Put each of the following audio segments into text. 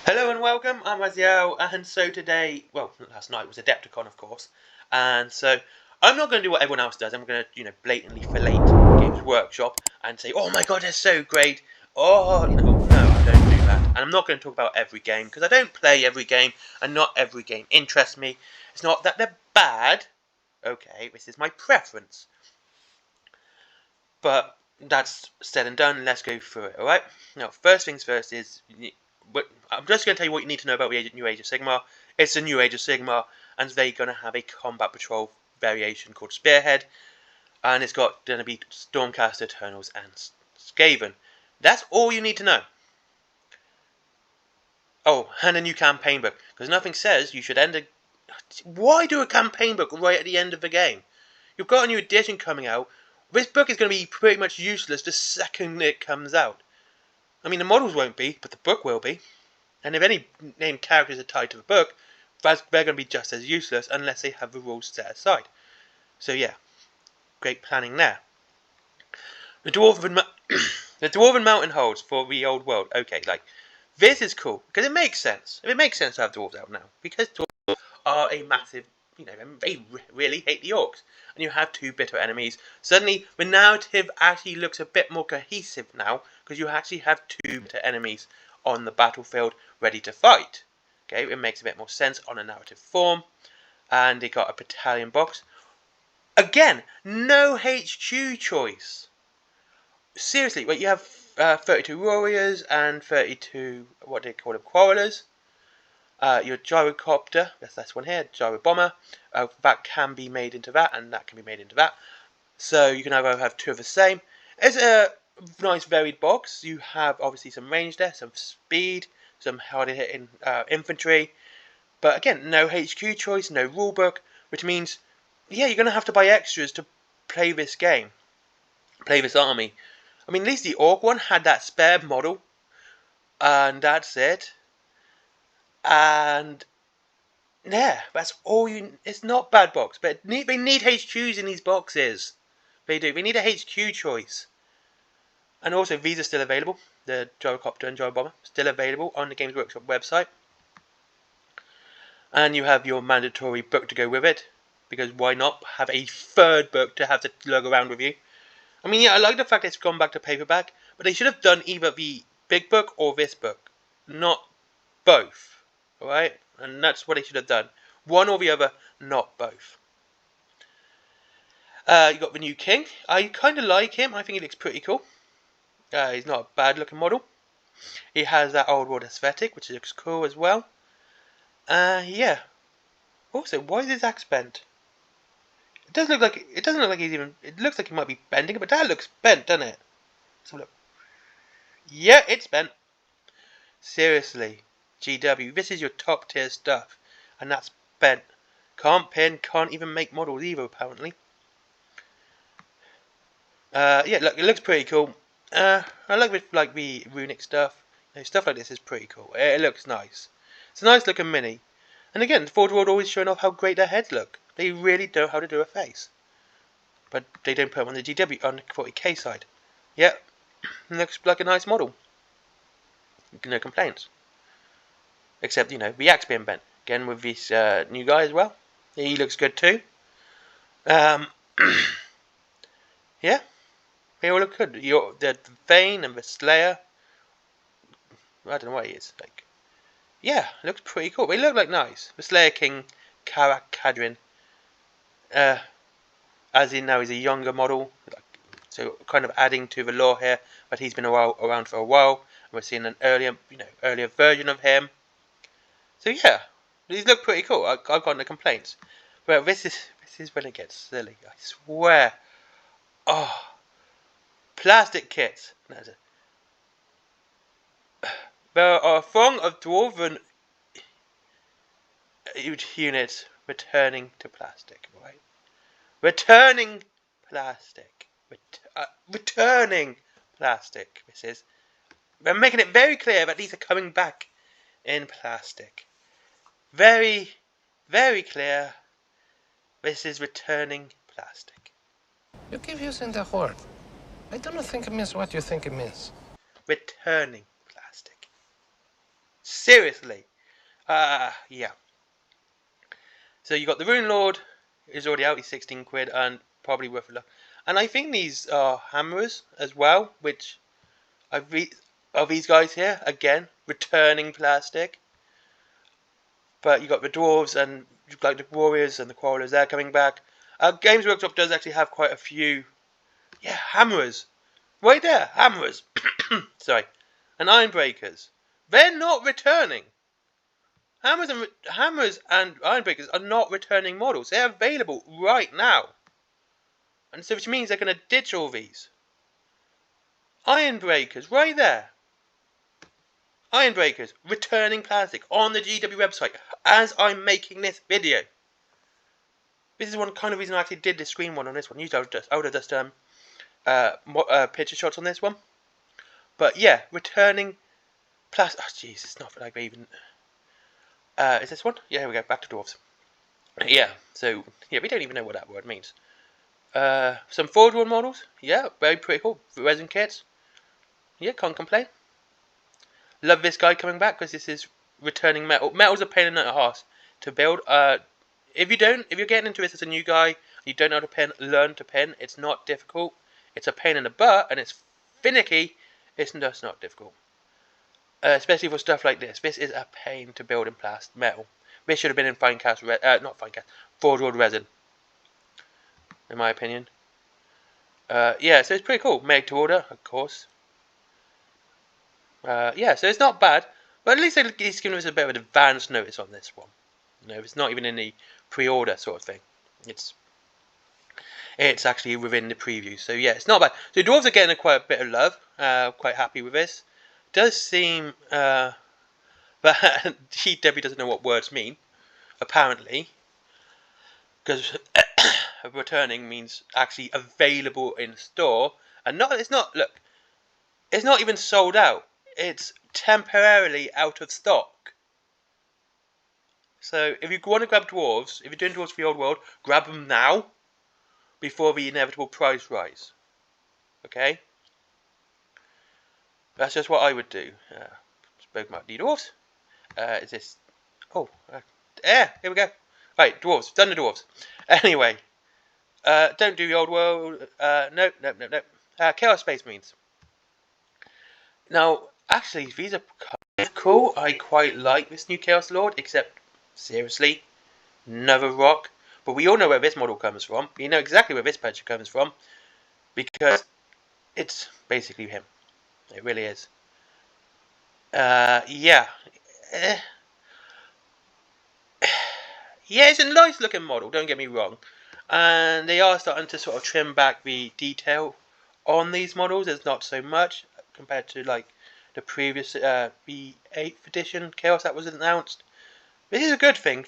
Hello and welcome, I'm Raziel, and so today, well, last night was Adepticon, of course, and so I'm not going to do what everyone else does. I'm going to, blatantly fillet Games Workshop and say, oh my god, they're so great, no, I don't do that. And I'm not going to talk about every game, because I don't play every game, and not every game interests me. It's not that they're bad, okay, this is my preference. But that's said and done, let's go through it, alright? Now, first things first is, I'm just going to tell you what you need to know about the New Age of Sigmar. It's a New Age of Sigmar, and they're going to have a combat patrol variation called Spearhead, and it's going to be Stormcast, Eternals, and Skaven. That's all you need to know. Oh, and a new campaign book, because nothing says you should end a... Why do a campaign book right at the end of the game? You've got a new edition coming out. This book is going to be pretty much useless the second it comes out. I mean, the models won't be, but the book will be. And if any named characters are tied to the book, they're going to be just as useless unless they have the rules set aside. So yeah, great planning there. The Dwarven Mountain holds for the old world. Okay, this is cool because it makes sense. It makes sense to have dwarves out now because dwarves are a massive, they really hate the orcs, and you have two bitter enemies. Suddenly, the narrative actually looks a bit more cohesive now because you actually have two bitter enemies on the battlefield ready to fight. Okay, it makes a bit more sense on a narrative form, and they got a battalion box. Again, no HQ choice. Seriously, wait, you have 32 warriors and 32, what do they call them, quarrelers. Your gyrocopter, that's one here, gyro bomber, that can be made into that, and that can be made into that. So you can either have two of the same. It's a nice varied box. You have obviously some range there, some speed, some hard hitting infantry. But again, no HQ choice, no rulebook, which means, yeah, you're going to have to buy extras to play this game, play this army. I mean, at least the Orc one had that spare model, and that's it. And yeah, that's all you. It's not bad box, but they need HQs in these boxes. They do. They need a HQ choice. And also, these are still available. The gyrocopter and gyro bomber still available on the Games Workshop website. And you have your mandatory book to go with it, because why not have a third book to have to lug around with you? I mean, yeah, I like the fact it's gone back to paperback, but they should have done either the big book or this book, not both. Alright? And that's what they should have done. One or the other, not both. You got the new king. I kind of like him. I think he looks pretty cool. He's not a bad looking model. He has that old world aesthetic, which looks cool as well. Yeah. Also, why is his axe bent? It doesn't look like he's even. It looks like he might be bending, but that looks bent, doesn't it? So look. Yeah, it's bent. Seriously, GW, this is your top tier stuff, and that's bent. Can't pin, can't even make models either, apparently. Yeah, look, it looks pretty cool. I like the runic stuff. Stuff like this is pretty cool. It looks nice. It's a nice looking mini. And again, the Forge World always showing off how great their heads look. They really know how to do a face. But they don't put them on the GW, on the 40k side. Yep, looks like a nice model. No complaints. Except, the axe being bent. Again, with this new guy as well. He looks good too. Yeah, they all look good. The Vayne and the Slayer. I don't know what he is. Yeah, looks pretty cool. They look like nice. The Slayer King, Karak Kadrin. As in now he's a younger model. So kind of adding to the lore here. But he's been around for a while. And we're seeing an earlier version of him. So yeah, these look pretty cool. I've got no complaints. But this is when it gets silly. I swear. Oh, plastic kits. There are a throng of dwarven units returning to plastic. Right? Returning plastic. Returning plastic. This is. They're making it very clear that these are coming back in plastic. Very, very clear. This is returning plastic. You keep using the word. I do not think it means what you think it means. Returning plastic. Seriously. Yeah. So you got the Rune Lord is already out. He's 16 quid and probably worth a look. And I think these are hammerers as well, which of these guys here again returning plastic. But you got the dwarves and like the warriors and the quarrelers. They're coming back. Games Workshop does actually have quite a few. Yeah, hammerers. Right there, hammerers. Sorry, and ironbreakers. They're not returning. Hammers and ironbreakers are not returning models. They're available right now, and so which means they're going to ditch all these. Ironbreakers, right there. Ironbreakers returning plastic on the GW website as I'm making this video. This is one kind of reason I actually did the screen one on this one. Usually I would have just picture shots on this one. But yeah, returning plastic. Oh jeez, it's not like even. Is this one? Yeah, here we go. Back to dwarves. Yeah, so yeah, we don't even know what that word means. Some forward one models. Yeah, very pretty cool. Resin kits. Yeah, can't complain. Love this guy coming back because this is returning metal. Metal's a pain in the arse to build. If you're getting into this as a new guy, you don't know how to pin, learn to pin. It's not difficult. It's a pain in the butt and it's finicky. It's just not difficult. Especially for stuff like this. This is a pain to build in metal. This should have been in forged wood resin, in my opinion. Yeah, so it's pretty cool. Made to order, of course. Yeah, so it's not bad, but at least he's given us a bit of an advance notice on this one. You know, it's not even in the pre-order sort of thing. It's actually within the preview, so yeah, it's not bad. So dwarves are getting quite a bit of love. Quite happy with this. Does seem that GW doesn't know what words mean, apparently, because returning means actually available in store, and it's not even sold out. It's temporarily out of stock. So if you want to grab dwarves, if you're doing dwarves for the old world, grab them now before the inevitable price rise. Okay? That's just what I would do. Spoke about the dwarves. Is this... Oh, here we go. Right, dwarves. Done the dwarves. Anyway, don't do the old world. No. Chaos Space Marines. Now, actually, these are kind of cool. I quite like this new Chaos Lord, except, seriously, another rock. But we all know where this model comes from. We know exactly where this picture comes from, because it's basically him. It really is. Yeah. Yeah, it's a nice looking model, don't get me wrong. And they are starting to sort of trim back the detail on these models. There's not so much compared to like the previous the 8th edition Chaos that was announced. This is a good thing.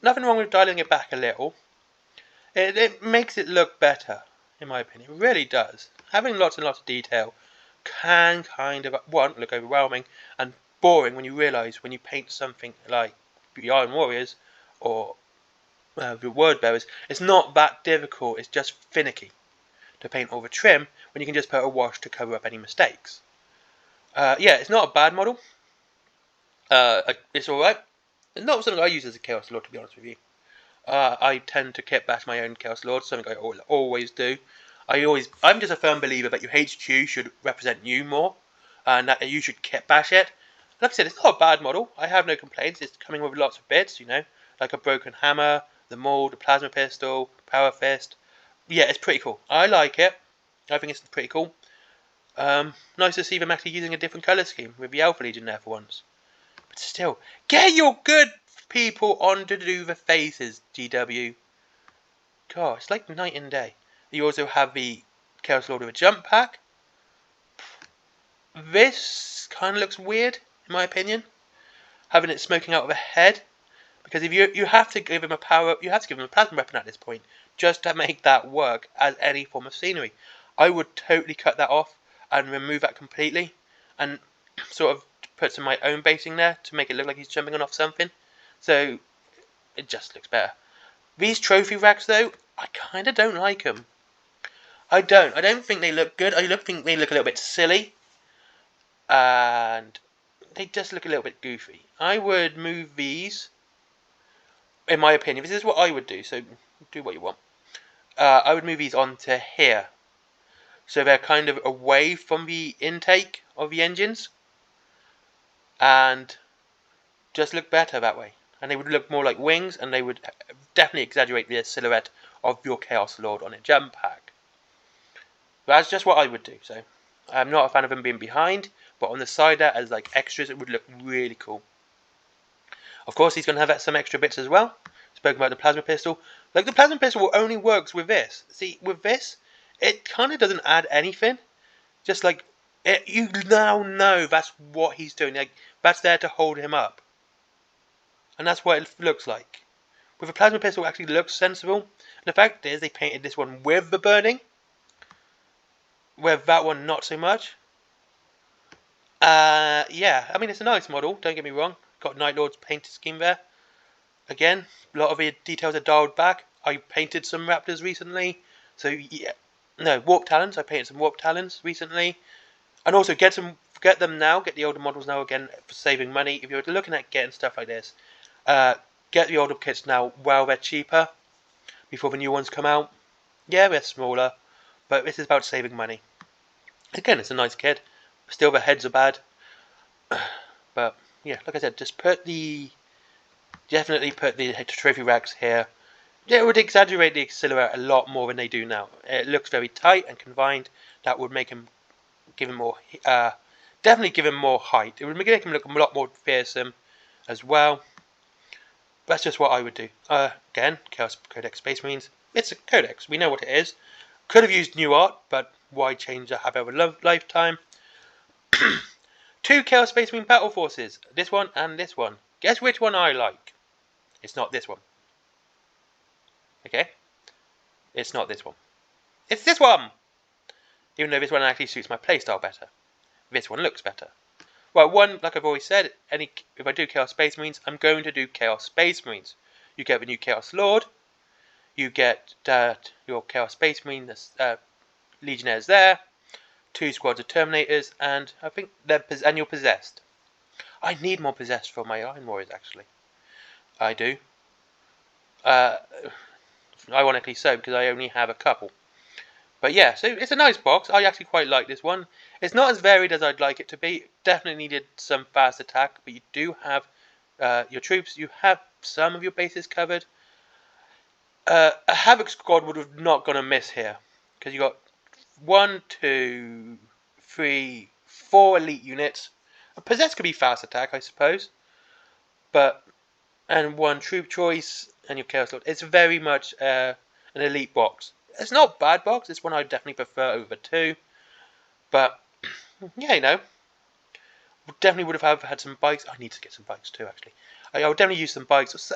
Nothing wrong with dialing it back a little. It makes it look better, in my opinion. It really does. Having lots and lots of detail can kind of, one, look overwhelming, and boring when you realise when you paint something like the Iron Warriors or the Word Bearers, it's not that difficult, it's just finicky to paint over trim when you can just put a wash to cover up any mistakes. Yeah, it's not a bad model. It's alright. It's not something I use as a Chaos Lord, to be honest with you. I tend to kit bash my own Chaos Lord, something I always do. I'm just a firm believer that your HQ should represent you more, and that you should kit bash it. Like I said, it's not a bad model. I have no complaints. It's coming with lots of bits, you know, like a broken hammer, the mold, the plasma pistol, power fist. Yeah, it's pretty cool. I like it. I think it's pretty cool. Nice to see them actually using a different colour scheme with the Alpha Legion there for once. But still, get your good people on to do the faces, GW. God, it's like night and day. You also have the Chaos Lord with a jump pack. This kind of looks weird, in my opinion. Having it smoking out of a head. Because if you have to give him a you have to give him a plasma weapon at this point, just to make that work as any form of scenery. I would totally cut that off and remove that completely, and sort of put some of my own basing there to make it look like he's jumping on off something. So it just looks better. These trophy racks, though, I kind of don't like them. I don't think they look good. I think they look a little bit silly. And they just look a little bit goofy. I would move these, in my opinion. This is what I would do, so do what you want. I would move these onto here, so they're kind of away from the intake of the engines, and just look better that way. And they would look more like wings, and they would definitely exaggerate the silhouette of your Chaos Lord on a jump pack. That's just what I would do. So I'm not a fan of them being behind, but on the side there as like extras, it would look really cool. Of course, he's going to have some extra bits as well. Spoken about the plasma pistol. Like, the plasma pistol only works with this. See, with this, it kind of doesn't add anything. Just like, you now know that's what he's doing. Like, that's there to hold him up. And that's what it looks like. With a plasma pistol, it actually looks sensible. And the fact is, they painted this one with the burning, where that one not so much. Yeah, I mean, it's a nice model, don't get me wrong. Got Night Lord's painted scheme there. Again, a lot of the details are dialed back. I painted some Raptors recently. So, yeah. No, Warp Talons. I painted some Warp Talons recently. And also, get them now. Get the older models now again for saving money. If you're looking at getting stuff like this, get the older kits now while they're cheaper. Before the new ones come out. Yeah, they're smaller. But this is about saving money. Again, it's a nice kit. Still, the heads are bad. But, yeah, like I said, just definitely put the trophy racks here. It would exaggerate the silhouette a lot more than they do now. It looks very tight and confined. That would make him, definitely give him more height. It would make him look a lot more fearsome as well. That's just what I would do. Again, Chaos Codex Space Marines. It's a Codex. We know what it is. Could have used new art, but why change a have over lifetime? 2 Chaos Space Marine Battle Forces. This one and this one. Guess which one I like? It's not this one. Okay? It's not this one. It's this one! Even though this one actually suits my playstyle better. This one looks better. Well, one, like I've always said, if I do Chaos Space Marines, I'm going to do Chaos Space Marines. You get the new Chaos Lord. You get your Chaos Space Marine Legionnaires there. 2 squads of Terminators, and I think and you're possessed. I need more possessed for my Iron Warriors, actually. I do. Ironically so, because I only have a couple. But yeah, so it's a nice box. I actually quite like this one. It's not as varied as I'd like it to be. Definitely needed some fast attack, but you do have your troops. You have some of your bases covered. A Havoc squad would have not gone amiss here, because you got 1, 2, 3, 4 elite units. A possess could be fast attack, I suppose, and 1 troop choice and your Chaos Lord. It's very much an elite box. It's not a bad box. It's one I definitely prefer over 2. But yeah, you know, definitely would have had some bikes. I need to get some bikes too, actually. I would definitely use some bikes.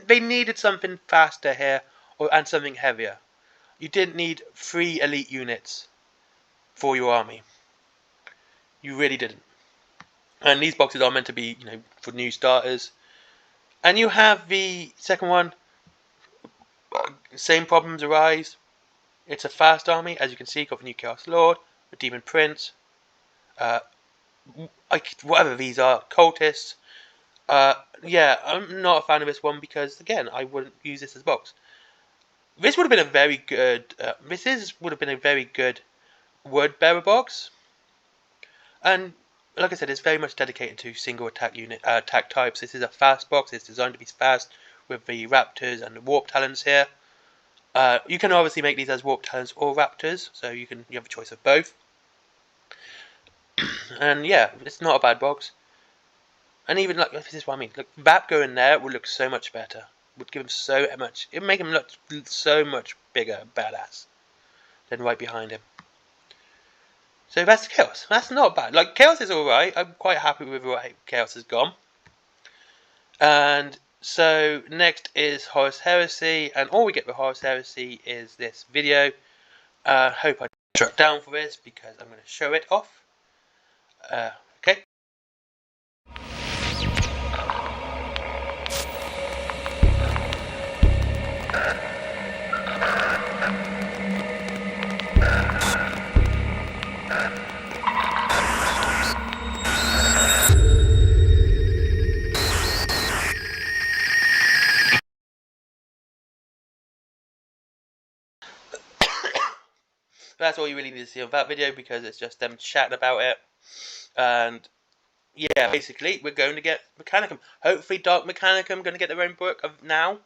They needed something faster here, and something heavier. You didn't need 3 elite units for your army. You really didn't. And these boxes are meant to be, for new starters. And you have the second one. Same problems arise. It's a fast army, as you can see. Got the new Chaos Lord, the Demon Prince, whatever these are, cultists. Yeah, I'm not a fan of this one because, again, I wouldn't use this as a box. This would have been a very good. Would have been a very good word bearer box, and like I said, it's very much dedicated to single attack types. This is a fast box. It's designed to be fast with the Raptors and the Warp Talons here. You can obviously make these as Warp Talons or Raptors, so you have a choice of both. And yeah, it's not a bad box. And even like this is what I mean. Look, that going there would look so much better. Would give him so much. It would make him look so much bigger, badass, than right behind him. So that's Chaos. That's not bad. Like, Chaos is alright. I'm quite happy with where Chaos has gone. And so next is Horus Heresy, and all we get with Horus Heresy is this video. Hope I track down for this because I'm going to show it off. Okay. that's all you really need to see on that video, because it's just them chatting about it. And yeah, basically, we're going to get Mechanicum. Hopefully, Dark Mechanicum going to get their own book of now.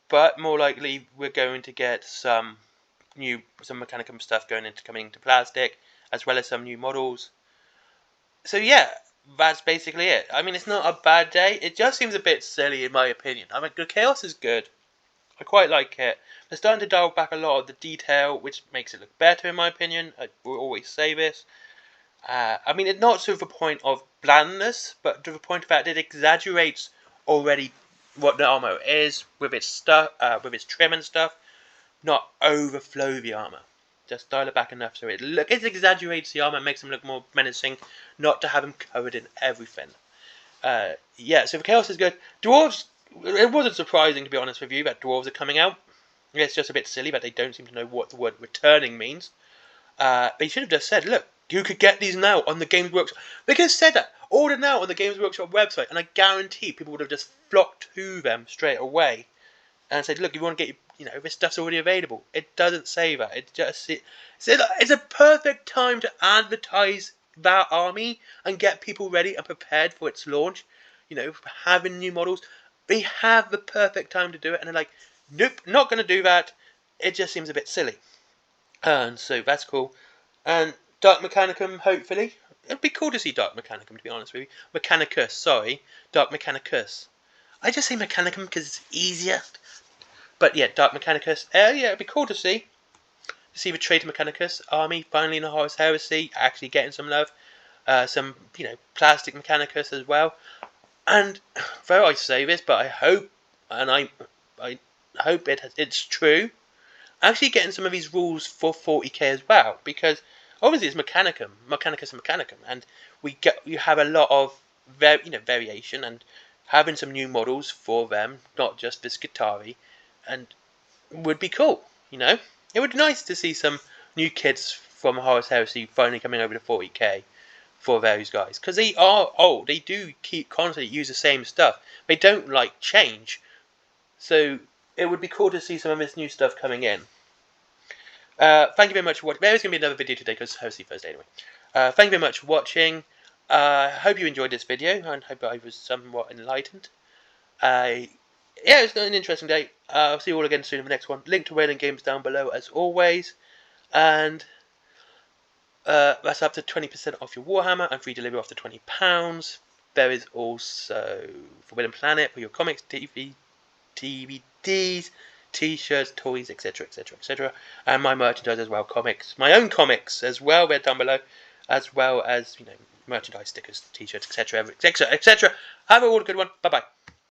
But more likely, we're going to get some Mechanicum stuff coming into plastic, as well as some new models. So yeah, that's basically it. I mean, it's not a bad day. It just seems a bit silly in my opinion. I mean, the Chaos is good. I quite like it. They're starting to dial back a lot of the detail, which makes it look better in my opinion. I will always say this. I mean, it's not to the point of blandness, but to the point of that it exaggerates already what the armor is with its stuff, with its trim and stuff. Not overflow the armor. Just dial it back enough so it exaggerates the armor, makes them look more menacing. Not to have them covered in everything. Yeah, so the Chaos is good. Dwarves. It wasn't surprising, to be honest with you, that dwarves are coming out. It's just a bit silly that they don't seem to know what the word returning means. They should have just said, look, you could get these now on the Games Workshop. They could have said that. Order now on the Games Workshop website, and I guarantee people would have just flocked to them straight away and said, look, you want to get, this stuff's already available. It doesn't say that. It's a perfect time to advertise that army and get people ready and prepared for its launch. Having new models. They have the perfect time to do it, and they're like, nope, not going to do that. It just seems a bit silly. And so that's cool. And Dark Mechanicum, hopefully. It'd be cool to see Dark Mechanicum, to be honest with you. Mechanicus, sorry. Dark Mechanicus. I just say Mechanicum because it's easier. But yeah, Dark Mechanicus. Yeah, it'd be cool to see. To see the Traitor Mechanicus army finally in the Horus Heresy, actually getting some love. Some, plastic Mechanicus as well. And though I say this, but I hope, and I hope it's true, actually getting some of these rules for 40k as well, because obviously it's Mechanicus and Mechanicum, and you have a lot of variation and having some new models for them, not just this Skitarii, and would be cool. It would be nice to see some new kids from Horus Heresy finally coming over to 40k. For those guys, because they are old, they do constantly use the same stuff. They don't like change, so it would be cool to see some of this new stuff coming in. Thank you very much for watching. There's going to be another video today because it's Heresy Thursday anyway. Thank you very much for watching. I hope you enjoyed this video and hope I was somewhat enlightened. Yeah, it's an interesting day. I'll see you all again soon in the next one. Link to Wayland Games down below as always, and that's up to 20% off your Warhammer and free delivery after £20. There is also Forbidden Planet for your comics, DVDs, T-shirts, toys, etc., etc., etc., and my merchandise as well, my own comics as well. They're down below, as well as merchandise, stickers, T-shirts, etc., etc., etc. Have a all good one. Bye bye.